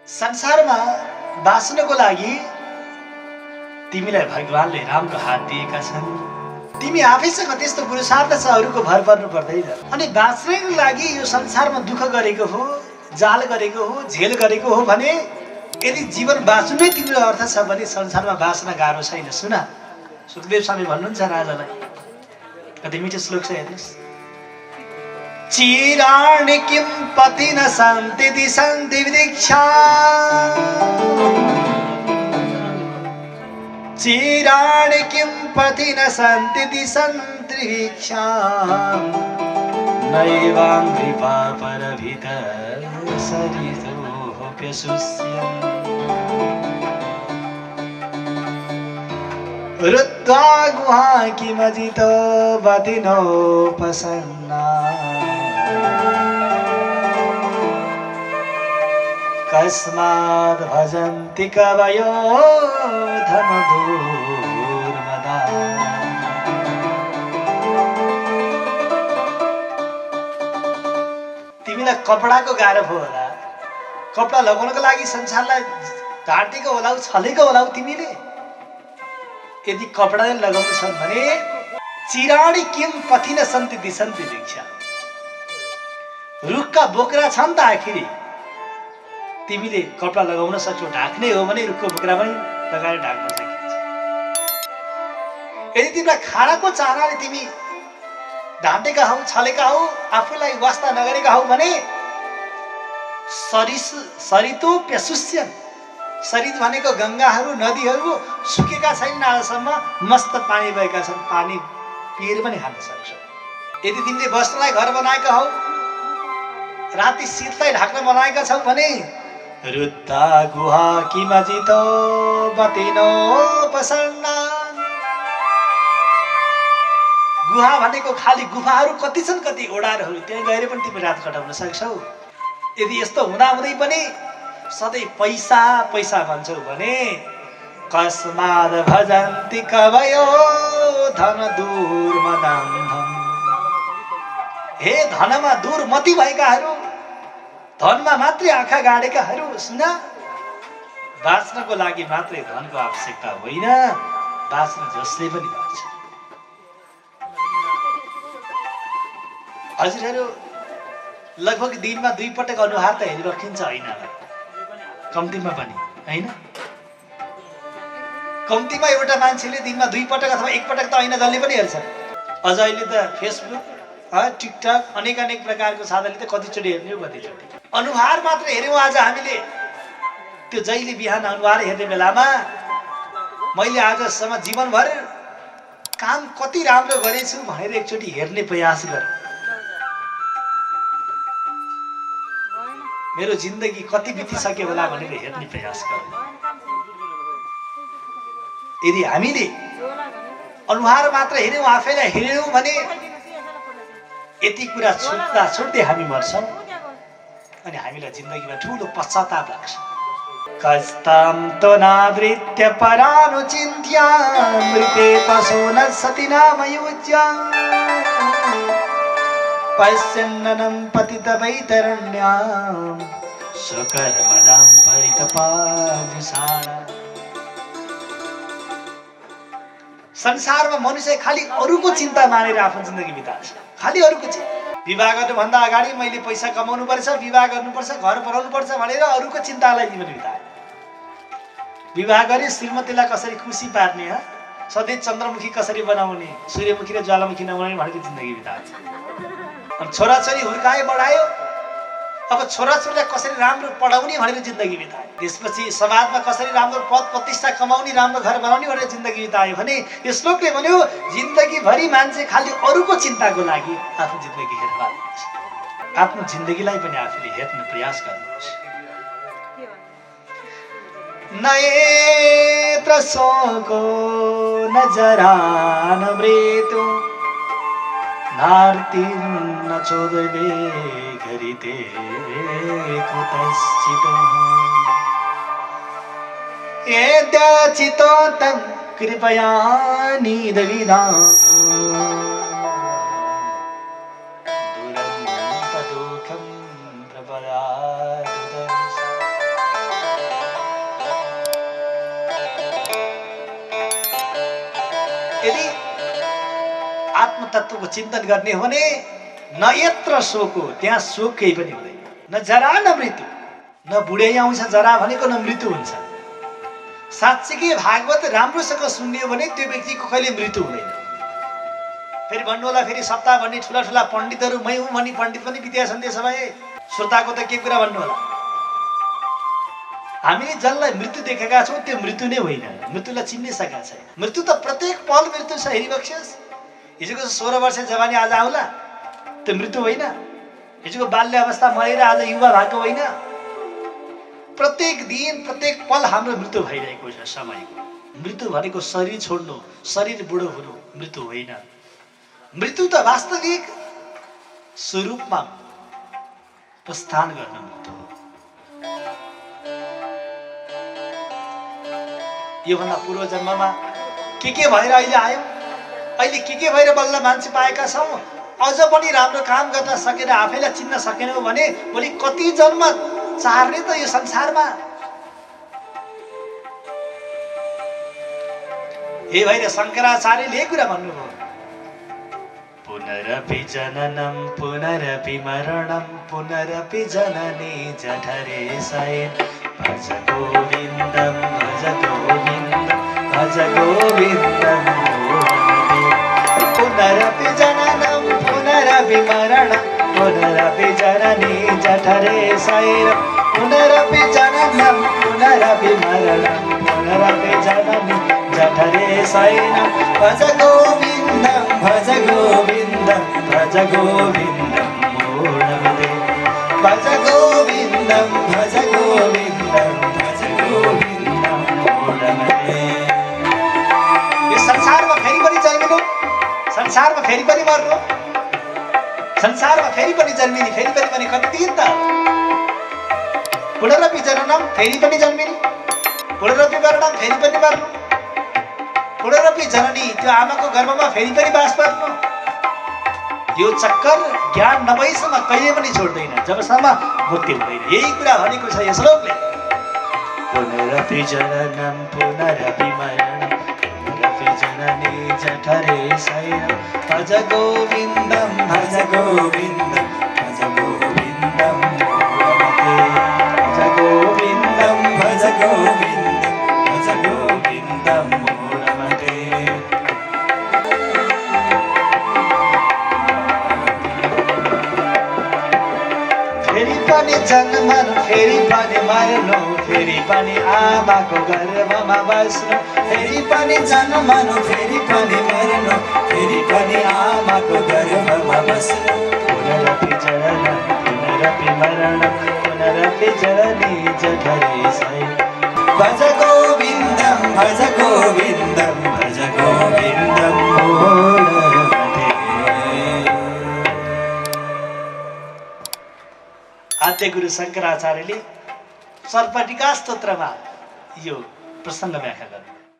संसारमा बाँच्नको लागि तिमीलाई भगवानले रामको हात दिएका छन्। तिमी आफैसँग त्यस्तो पुरुषार्थ छ, अरूको भर पर्नु पर्दैन। अनि बाँच्नको लागि यो संसारमा दुःख गरेको हो, जाल गरेको हो, झेल गरेको हो भने यदि जीवन बाँच्नु नै तिम्रो अर्थ छ भने संसारमा बाँच्न गाह्रो छैन। सुन, सुखदेव स्वामी भन्नुहुन्छ राजालाई, कति मिठो श्लोक छ हेर्नुहोस्। चिराणि किं पति न सन्ति दिशन्ति विदीक्षा, चिराणि किं पति न सन्ति दिशन्ति वीक्षा, नैवाङ्घ्रिपा परभित सरितोऽप्यसुष्यन्, रुद्ध्वा गुहा किमजितो वदिनोपसन्ना, कस्माद् भजन्ति कवयो धमधूर्मदा। तिमीलाई कपडाको गाह्रो भयो होला, कपडा लगाउनको लागि संसारलाई ढाँटेको होला, छलेको होला तिमीले। यदि कपडा लगाउनु छ भने चिराणी किम पथि न सन्ति दिशन्ति भिक्षा, रुखका बोक्रा छन् त आखिरी, तिमीले कपडा लगाउन सक्छौ, ढाक्ने हो भने रुखको बोक्रा पनि लगाएर ढाक्न सकिन्छ। यदि तिमीलाई खानाको चाहनाले तिमी ढाँटेका हौ, छलेका हौ, आफूलाई वास्ता नगरेका हौ भने सरितोप्यसुष्यन्, सरित भनेको गङ्गाहरू नदीहरू सुकेका छैनन् आजसम्म, मस्त पानी भएका छन्, पानी पिएर पनि खान सक्छौ। यदि तिमीले बस्नलाई घर बनाएका हौ, राति शीतलाई ढाक्न बनाएका छौ भने रुद्धा गुहा किमजितो वदिनोपसन्ना, गुहा भनेको खाली गुफाहरू कति छन्, कति ओडारहरू, त्यहाँ गएर पनि तिमी रात कटाउन सक्छौ। यदि यस्तो हुँदाहुँदै पनि सधैँ पैसा पैसा भन्छौ भने कस्माद् भजन्ति कवयो धन दूर्मदान्धम्, हे धनमा दूरमति भएकाहरू, धनमा मात्रै आँखा गाडेकाहरू, सुन, बाँच्नको लागि मात्रै धनको आवश्यकता होइन, बाँच्न जसले पनि बाँच्छ। हजुरहरू लगभग दिनमा 2 पटक अनुहार त हेरिराखिन्छ होइन, कम्तीमा पनि होइन, कम्तीमा एउटा मान्छेले दिनमा 2 पटक अथवा 1 पटक त ऐना जसले पनि हेर्छ। अझ अहिले त फेसबुक, टिकटक, अनेक प्रकारको साधनले त कतिचोटि हेर्ने हो, कतिचोटि अनुहार मात्र हेऱ्यौँ आज हामीले। त्यो जहिले बिहान अनुहार हेर्ने बेलामा मैले आजसम्म जीवनभर काम कति राम्रो गरेछु भनेर एकचोटि हेर्ने प्रयास गरेँ। मेरो जिन्दगी कति बितिसक्यो होला भनेर हेर्ने प्रयास गरेँ। यदि हामीले अनुहार मात्र हेऱ्यौँ, आफैलाई हेऱ्यौँ भने यति कुरा छुट्दा छुट्दै हामी मर्छौँ अनि हामीलाई जिन्दगीमा ठुलो पश्चाताप लाग्छ। कस्तां तो नावृत्य परानुचिन्त्या मृते पशो न सति नाम युज्या, पश्यन्ननं पतितवैतरण्यां स्वकर्मणां परितपाजुषाणा। संसारमा मनुष्य खाली अरूको चिन्ता मानेर आफ्नो जिन्दगी बिताउँछ, खाली अरूको चिन्ता। विवाह गर्नुभन्दा अगाडि मैले पैसा कमाउनु पर्छ, विवाह गर्नुपर्छ, घर बनाउनु पर्छ भनेर अरूको चिन्तालाई जीवन बिताए। विवाह गरे श्रीमतीलाई कसरी खुसी पार्ने, सधैँ चन्द्रमुखी कसरी बनाउने, सूर्यमुखी र ज्वालामुखी नबनाउने भनेको जिन्दगी बिताए। अनि छोराछोरी हुर्कायो, बढायो, अब छोराछोरीलाई कसरी राम्रो पढाउने भनेर जिन्दगी बिताए। त्यसपछि समाजमा कसरी राम्रो पद प्रतिष्ठा कमाउने, राम्रो घर बनाउने भनेर जिन्दगी बितायो भने यो श्लोकले भन्यो जिन्दगीभरि मान्छे खालि अरूको चिन्ताको लागि आफ्नो जिन्दगी हेर्नुपर्छ। आफ्नो जिन्दगीलाई पनि आफूले हेर्ने प्रयास गर्नुपर्छ। नयेत्र शोको न जरा न मृत्यु, नार्तिर्न चोदवे गरिते कुतश्चितो, यद्याचितो तं कृपया निदविदां, दुरन्त दुःखं प्रपदात् आत्मतत्त्वको चिन्तन गर्ने हो भने न यत्र शोको, त्यहाँ शोक केही पनि हुँदैन, न जरा न मृत्यु, न बुढै आउँछ जरा भनेको, न मृत्यु हुन्छ। साँच्चीकै भागवत राम्रोसँग सुन्ने हो भने त्यो व्यक्तिको कहिले मृत्यु हुँदैन। फेरि भन्नु होला, फेरि सप्ताह भन्ने ठुला ठुला पण्डितहरू मै हुँ भनी पण्डित पनि बित्या छन् त्यसो भए श्रोताको त के कुरा भन्नु होला। हामीले जसलाई मृत्यु देखेका छौँ त्यो मृत्यु नै होइन, मृत्युलाई चिन्नै सकेका छैन। मृत्यु त प्रत्येक पल मृत्यु छ। हेरिबक्सियोस्, हिजोको 16 वर्ष जवानी आज आउला, त्यो मृत्यु होइन। हिजोको बाल्य अवस्था मरेर आज युवा भएको होइन। प्रत्येक दिन प्रत्येक पल हाम्रो मृत्यु भइरहेको छ समयको। मृत्यु भनेको शरीर छोड्नु, शरीर बुढो हुनु मृत्यु होइन। मृत्यु त वास्तविक स्वरूपमा प्रस्थान गर्न मृत्यु हो। योभन्दा पूर्व जन्ममा के भएर अहिले आयौँ, अहिले के भएर बल्ल मान्छे पाएका छौँ, अझ पनि राम्रो काम गर्न सकेर आफैलाई चिन्न सकेनौँ भने भोलि कति जन्म चार्ने त यो संसारमा। हे भएर शङ्कराचार्यले कुरा भन्नुभयो, पुनरपि जननं पुनरपि मरणं पुनरपि जननी जठरे शयेन भज गोविन्दं भज गोविन्दं भज गोविन्दं। पुनरपि जननं पुनरपि मरणं पुनरपि जननी जठरे शयेन पुनरपि जननं पुनरपि मरणं पुनरपि जननी जठरे शयेन भज गोविन्दं भज गोविन्दं भज गोविन्दं मूढमते भज गोविन्दं भज गोविन्दं भज गोविन्दं मूढमते। यो संसारमा फेरि पनि जन्मिनु, संसारमा फेरि पनि मर्नु, संसारमा फेरि पनि जन्मिने, फेरि पनि कति दिन त। पुनरपि जननं, फेरि पनि जन्मिने, पुनरपि मरणं, फेरि पनि मर्नु, पुनरपि जननी, त्यो आमाको गर्भमा फेरि पनि बास पर्नु। यो चक्कर ज्ञान नभएसम्म कहिले पनि छोड्दैन, जबसम्म मुक्ति हुँदैन। यही कुरा भनेको छ यो श्लोकले। पुनरपि जननं पुनरपि मरणं पुनरपि जननी जठरे शयेन भज गोविन्दं भज गोविन्दं भज गोविन्दं मूढमते भज गोविन्दं भज गोविन्दं भज गोविन्दं मूढमते। फेरि पनि जन्मनु, फेरि पनि मर्नु, फेरि पनि आमाको गर्भमा बस्नु, फेरि पनि जन्मनु, फेरि पनि मर्नु, फेरि पनि आमाको गर्भमा बस्नु। पुनरपि जननं पुनरपि मरणं पुनरपि जननी जठरे शयेन भज गोविन्दं भज गोविन्दं भज गोविन्दं मूढमते। आद्य गुरु शङ्कराचार्यले सर्पटिका स्तोत्रमा यो प्रसङ्ग व्याख्या गर्नु।